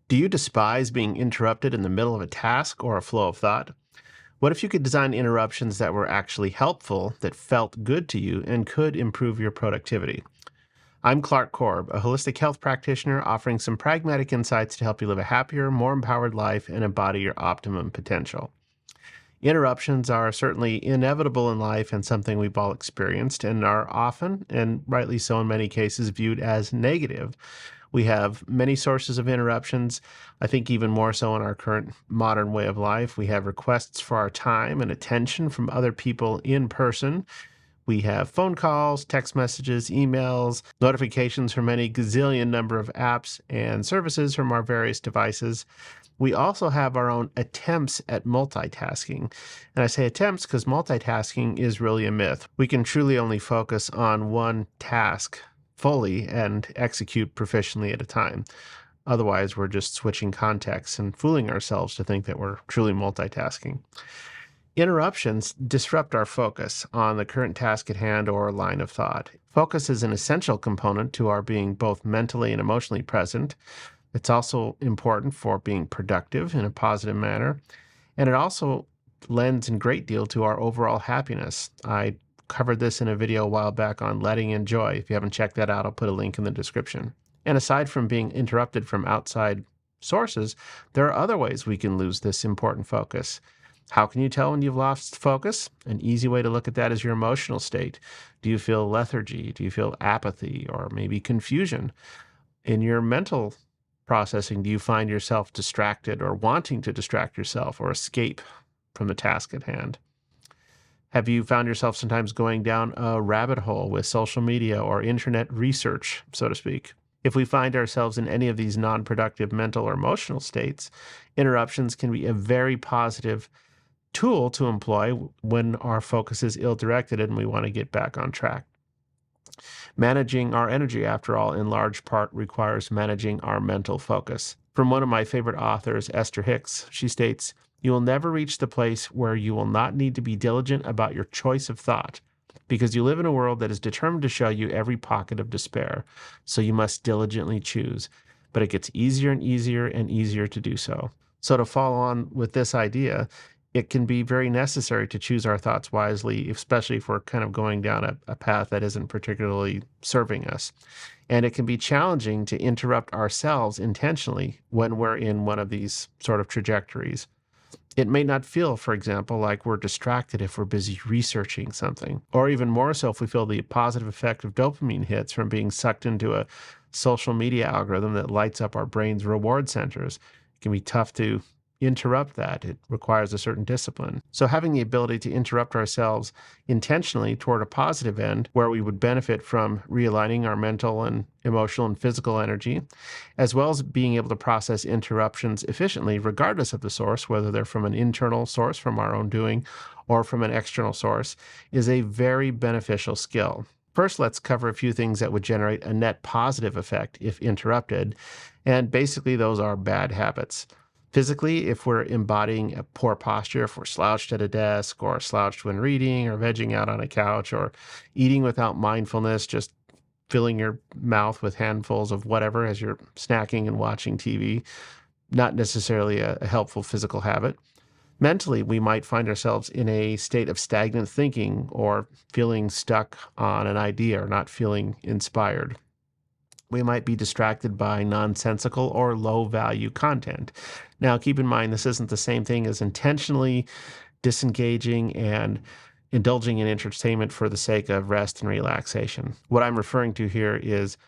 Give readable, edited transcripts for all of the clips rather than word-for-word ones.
Do you despise being interrupted in the middle of a task or a flow of thought? What if you could design interruptions that were actually helpful, that felt good to you, and could improve your productivity? I'm Clark Korb, a holistic health practitioner offering some pragmatic insights to help you live a happier, more empowered life and embody your optimum potential. Interruptions are certainly inevitable in life and something we've all experienced and are often, and rightly so in many cases, viewed as negative. We have many sources of interruptions. I think even more so in our current modern way of life. We have requests for our time and attention from other people in person. We have phone calls, text messages, emails, notifications from any gazillion number of apps and services from our various devices. We also have our own attempts at multitasking. And I say attempts because multitasking is really a myth. We can truly only focus on one task fully and execute proficiently at a time. Otherwise, we're just switching contexts and fooling ourselves to think that we're truly multitasking. Interruptions disrupt our focus on the current task at hand or line of thought. Focus is an essential component to our being both mentally and emotionally present. It's also important for being productive in a positive manner, and it also lends in great deal to our overall happiness. I covered this in a video a while back on letting in joy. If you haven't checked that out, I'll put a link in the description. And aside from being interrupted from outside sources, there are other ways we can lose this important focus. How can you tell when you've lost focus? An easy way to look at that is your emotional state. Do you feel lethargy? Do you feel apathy or maybe confusion? In your mental processing, do you find yourself distracted or wanting to distract yourself or escape from the task at hand? Have you found yourself sometimes going down a rabbit hole with social media or internet research, so to speak? If we find ourselves in any of these non-productive mental or emotional states, interruptions can be a very positive tool to employ when our focus is ill-directed and we want to get back on track. Managing our energy, after all, in large part requires managing our mental focus. From one of my favorite authors, Esther Hicks, she states, "You will never reach the place where you will not need to be diligent about your choice of thought, because you live in a world that is determined to show you every pocket of despair, so you must diligently choose. But it gets easier and easier and easier to do so." So to follow on with this idea, it can be very necessary to choose our thoughts wisely, especially if we're kind of going down a path that isn't particularly serving us. And it can be challenging to interrupt ourselves intentionally when we're in one of these sort of trajectories. It may not feel, for example, like we're distracted if we're busy researching something, or even more so if we feel the positive effect of dopamine hits from being sucked into a social media algorithm that lights up our brain's reward centers. It can be tough to interrupt that. It requires a certain discipline. So having the ability to interrupt ourselves intentionally toward a positive end where we would benefit from realigning our mental and emotional and physical energy, as well as being able to process interruptions efficiently, regardless of the source, whether they're from an internal source from our own doing or from an external source, is a very beneficial skill. First, let's cover a few things that would generate a net positive effect if interrupted. And basically, those are bad habits. Physically, if we're embodying a poor posture, if we're slouched at a desk or slouched when reading or vegging out on a couch or eating without mindfulness, just filling your mouth with handfuls of whatever as you're snacking and watching TV, not necessarily a helpful physical habit. Mentally, we might find ourselves in a state of stagnant thinking or feeling stuck on an idea or not feeling inspired. We might be distracted by nonsensical or low-value content. Now, keep in mind, this isn't the same thing as intentionally disengaging and indulging in entertainment for the sake of rest and relaxation. What I'm referring to here is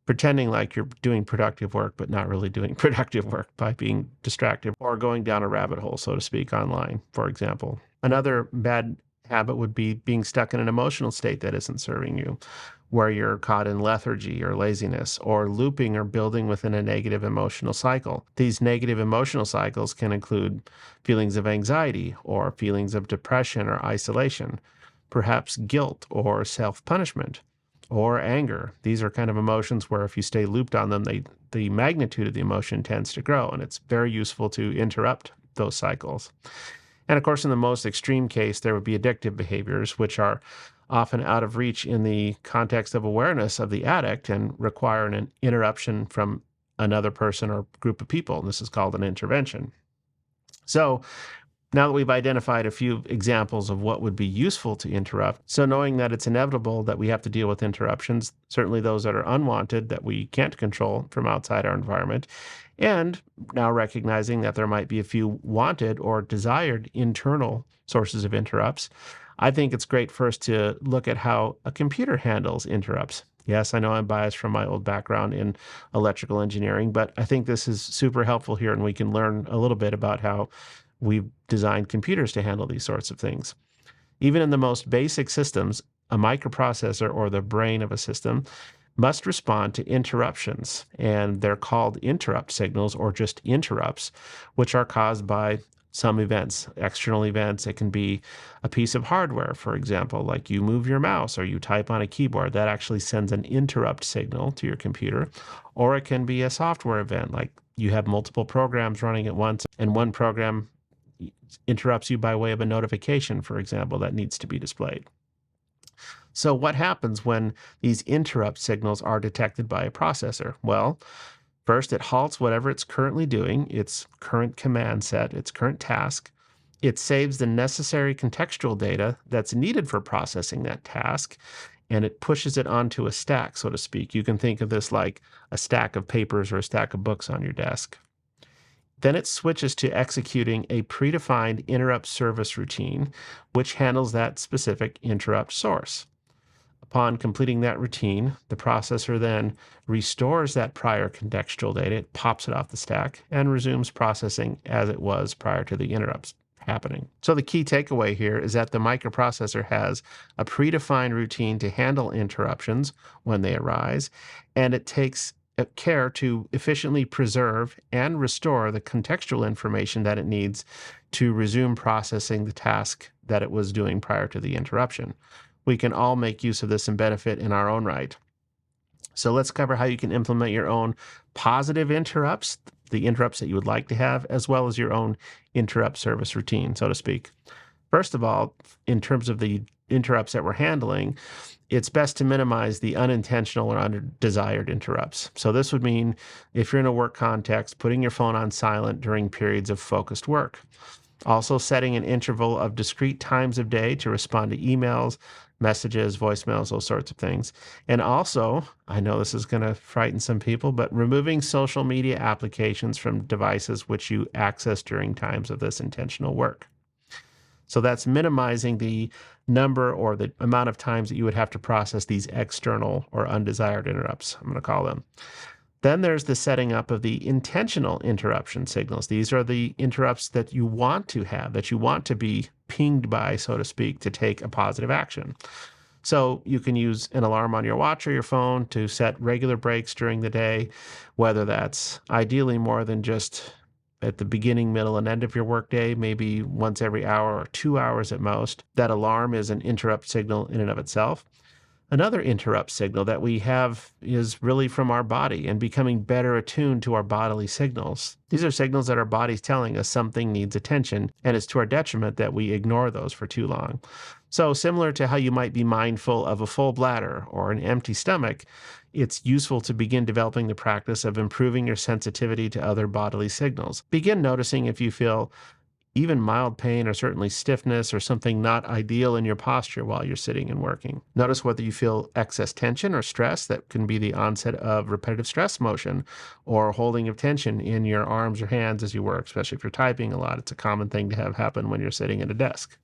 pretending like you're doing productive work, but not really doing productive work by being distracted or going down a rabbit hole, so to speak, online, for example. Another bad habit would be being stuck in an emotional state that isn't serving you, where you're caught in lethargy or laziness or looping or building within a negative emotional cycle. These negative emotional cycles can include feelings of anxiety or feelings of depression or isolation, perhaps guilt or self-punishment or anger. These are kind of emotions where if you stay looped on them, the magnitude of the emotion tends to grow, and it's very useful to interrupt those cycles. And of course, in the most extreme case, there would be addictive behaviors, which are often out of reach in the context of awareness of the addict and require an interruption from another person or group of people. This is called an intervention. So now that we've identified a few examples of what would be useful to interrupt, so knowing that it's inevitable that we have to deal with interruptions, certainly those that are unwanted that we can't control from outside our environment, and now recognizing that there might be a few wanted or desired internal sources of interrupts, I think it's great first to look at how a computer handles interrupts. Yes, I know I'm biased from my old background in electrical engineering, but I think this is super helpful here, and we can learn a little bit about how we've designed computers to handle these sorts of things. Even in the most basic systems, a microprocessor or the brain of a system must respond to interruptions, and they're called interrupt signals or just interrupts, which are caused by some events, external events. It can be a piece of hardware, for example, like you move your mouse or you type on a keyboard. That actually sends an interrupt signal to your computer. Or it can be a software event, like you have multiple programs running at once, and one program interrupts you by way of a notification, for example, that needs to be displayed. So what happens when these interrupt signals are detected by a processor? Well, first it halts whatever it's currently doing, its current command set, its current task. It saves the necessary contextual data that's needed for processing that task, and it pushes it onto a stack, so to speak. You can think of this like a stack of papers or a stack of books on your desk. Then it switches to executing a predefined interrupt service routine, which handles that specific interrupt source. Upon completing that routine, the processor then restores that prior contextual data, it pops it off the stack, and resumes processing as it was prior to the interrupts happening. So the key takeaway here is that the microprocessor has a predefined routine to handle interruptions when they arise, and it takes care to efficiently preserve and restore the contextual information that it needs to resume processing the task that it was doing prior to the interruption. We can all make use of this and benefit in our own right. So let's cover how you can implement your own positive interrupts, the interrupts that you would like to have, as well as your own interrupt service routine, so to speak. First of all, in terms of the interrupts that we're handling, it's best to minimize the unintentional or undesired interrupts. So this would mean if you're in a work context, putting your phone on silent during periods of focused work. Also setting an interval of discrete times of day to respond to emails, messages, voicemails, those sorts of things. And also, I know this is going to frighten some people, but removing social media applications from devices which you access during times of this intentional work. So that's minimizing the number or the amount of times that you would have to process these external or undesired interrupts, I'm going to call them. Then there's the setting up of the intentional interruption signals. These are the interrupts that you want to have, that you want to be pinged by, so to speak, to take a positive action. So you can use an alarm on your watch or your phone to set regular breaks during the day, whether that's ideally more than just at the beginning, middle, and end of your workday, maybe once every hour or 2 hours at most. That alarm is an interrupt signal in and of itself. Another interrupt signal that we have is really from our body and becoming better attuned to our bodily signals. These are signals that our body's telling us something needs attention, and it's to our detriment that we ignore those for too long. So similar to how you might be mindful of a full bladder or an empty stomach, it's useful to begin developing the practice of improving your sensitivity to other bodily signals. Begin noticing if you feel even mild pain or certainly stiffness or something not ideal in your posture while you're sitting and working. Notice whether you feel excess tension or stress. That can be the onset of repetitive stress motion or holding of tension in your arms or hands as you work, especially if you're typing a lot. It's a common thing to have happen when you're sitting at a desk.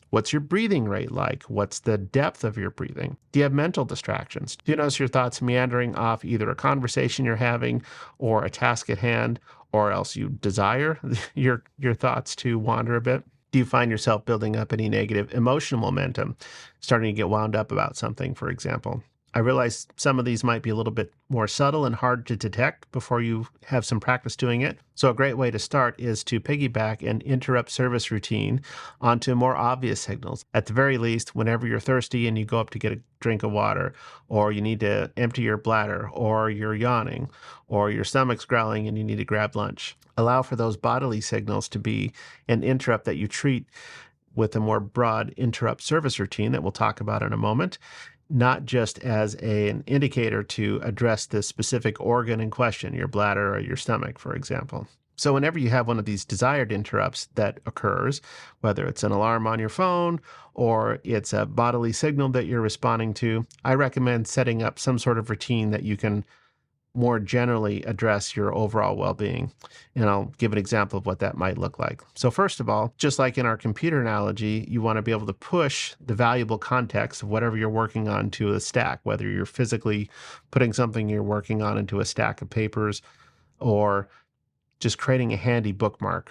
What's your breathing rate like? What's the depth of your breathing? Do you have mental distractions? Do you notice your thoughts meandering off either a conversation you're having or a task at hand, or else you desire your thoughts to wander a bit? Do you find yourself building up any negative emotional momentum, starting to get wound up about something, for example? I realize some of these might be a little bit more subtle and hard to detect before you have some practice doing it. So a great way to start is to piggyback an interrupt service routine onto more obvious signals. At the very least, whenever you're thirsty and you go up to get a drink of water, or you need to empty your bladder, or you're yawning, or your stomach's growling and you need to grab lunch. Allow for those bodily signals to be an interrupt that you treat with a more broad interrupt service routine that we'll talk about in a moment. not just as an indicator to address the specific organ in question, your bladder or your stomach, for example. So whenever you have one of these desired interrupts that occurs, whether it's an alarm on your phone or it's a bodily signal that you're responding to, I recommend setting up some sort of routine that you can more generally address your overall well-being. And I'll give an example of what that might look like. So first of all, just like in our computer analogy, you want to be able to push the valuable context of whatever you're working on to a stack, whether you're physically putting something you're working on into a stack of papers or just creating a handy bookmark,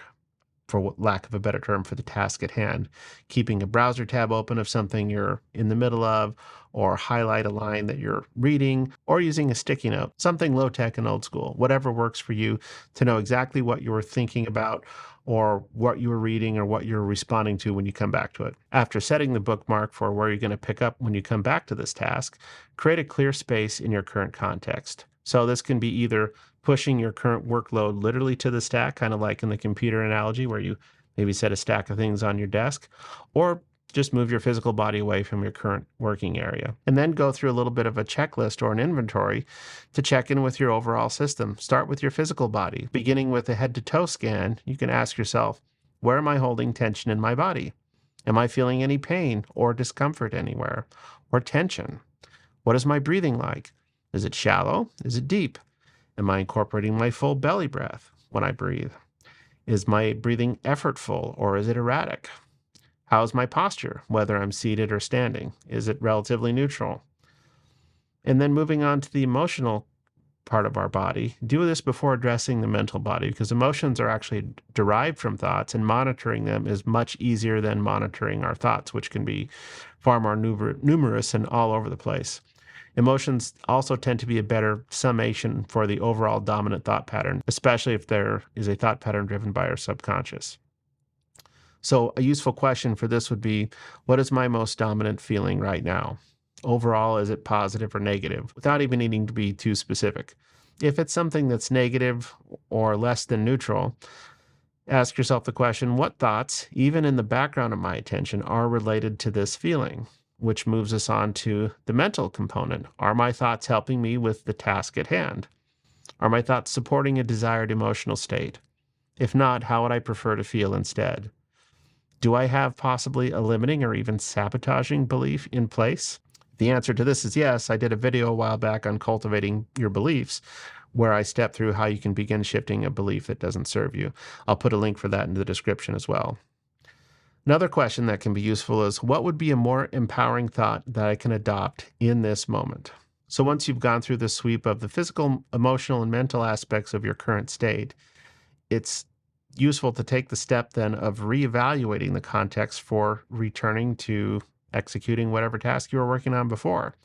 for lack of a better term, for the task at hand. Keeping a browser tab open of something you're in the middle of, or highlight a line that you're reading, or using a sticky note, something low tech and old school, whatever works for you to know exactly what you were thinking about or what you were reading or what you're responding to when you come back to it. After setting the bookmark for where you're going to pick up when you come back to this task, create a clear space in your current context. So this can be either pushing your current workload literally to the stack, kind of like in the computer analogy where you maybe set a stack of things on your desk, or just move your physical body away from your current working area. And then go through a little bit of a checklist or an inventory to check in with your overall system. Start with your physical body. Beginning with a head to toe scan, you can ask yourself, where am I holding tension in my body? Am I feeling any pain or discomfort anywhere, or tension? What is my breathing like? Is it shallow? Is it deep? Am I incorporating my full belly breath when I breathe? Is my breathing effortful or is it erratic? How's my posture, whether I'm seated or standing? Is it relatively neutral? And then moving on to the emotional part of our body, do this before addressing the mental body because emotions are actually derived from thoughts, and monitoring them is much easier than monitoring our thoughts, which can be far more numerous and all over the place. Emotions also tend to be a better summation for the overall dominant thought pattern, especially if there is a thought pattern driven by our subconscious. So a useful question for this would be, what is my most dominant feeling right now? Overall, is it positive or negative? Without even needing to be too specific. If it's something that's negative or less than neutral, ask yourself the question, what thoughts, even in the background of my attention, are related to this feeling? Which moves us on to the mental component. Are my thoughts helping me with the task at hand? Are my thoughts supporting a desired emotional state? If not, how would I prefer to feel instead? Do I have possibly a limiting or even sabotaging belief in place? The answer to this is yes. I did a video a while back on cultivating your beliefs, where I step through how you can begin shifting a belief that doesn't serve you. I'll put a link for that in the description as well. Another question that can be useful is, what would be a more empowering thought that I can adopt in this moment? So once you've gone through the sweep of the physical, emotional, and mental aspects of your current state, it's useful to take the step then of reevaluating the context for returning to executing whatever task you were working on before.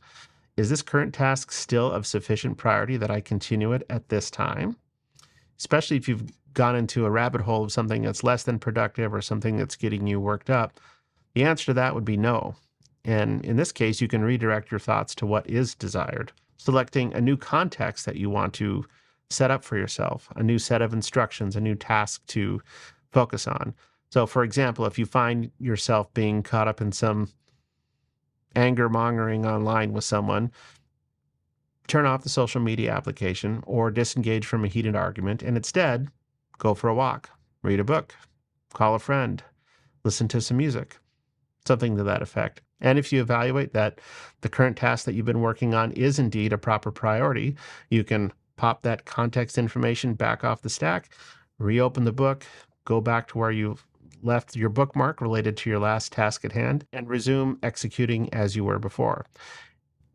Is this current task still of sufficient priority that I continue it at this time? Especially if you've gone into a rabbit hole of something that's less than productive or something that's getting you worked up, the answer to that would be no. And in this case, you can redirect your thoughts to what is desired, selecting a new context that you want to set up for yourself, a new set of instructions, a new task to focus on. So, for example, if you find yourself being caught up in some anger mongering online with someone, turn off the social media application or disengage from a heated argument and instead go for a walk, read a book, call a friend, listen to some music, something to that effect. And if you evaluate that the current task that you've been working on is indeed a proper priority, you can pop that context information back off the stack, reopen the book, go back to where you've left your bookmark related to your last task at hand, and resume executing as you were before.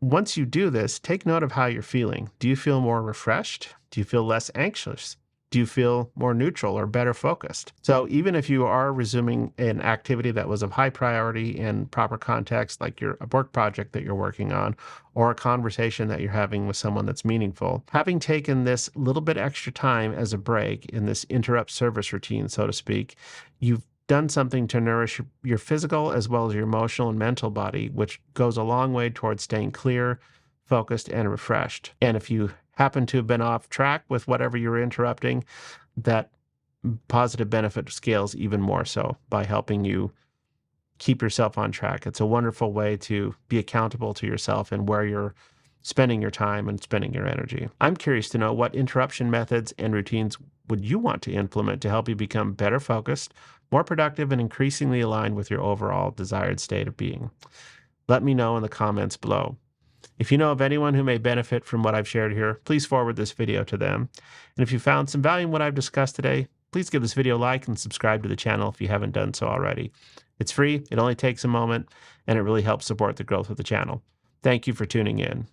Once you do this, take note of how you're feeling. Do you feel more refreshed? Do you feel less anxious? Do you feel more neutral or better focused? So even if you are resuming an activity that was of high priority and proper context, like a work project that you're working on, or a conversation that you're having with someone that's meaningful, having taken this little bit extra time as a break in this interrupt service routine, so to speak, you've done something to nourish your physical as well as your emotional and mental body, which goes a long way towards staying clear, focused, and refreshed. And if you happen to have been off track with whatever you're interrupting, that positive benefit scales even more so by helping you keep yourself on track. It's a wonderful way to be accountable to yourself and where you're spending your time and spending your energy. I'm curious to know what interruption methods and routines would you want to implement to help you become better focused, more productive, and increasingly aligned with your overall desired state of being. Let me know in the comments below. If you know of anyone who may benefit from what I've shared here, please forward this video to them. And if you found some value in what I've discussed today, please give this video a like and subscribe to the channel if you haven't done so already. It's free, it only takes a moment, and it really helps support the growth of the channel. Thank you for tuning in.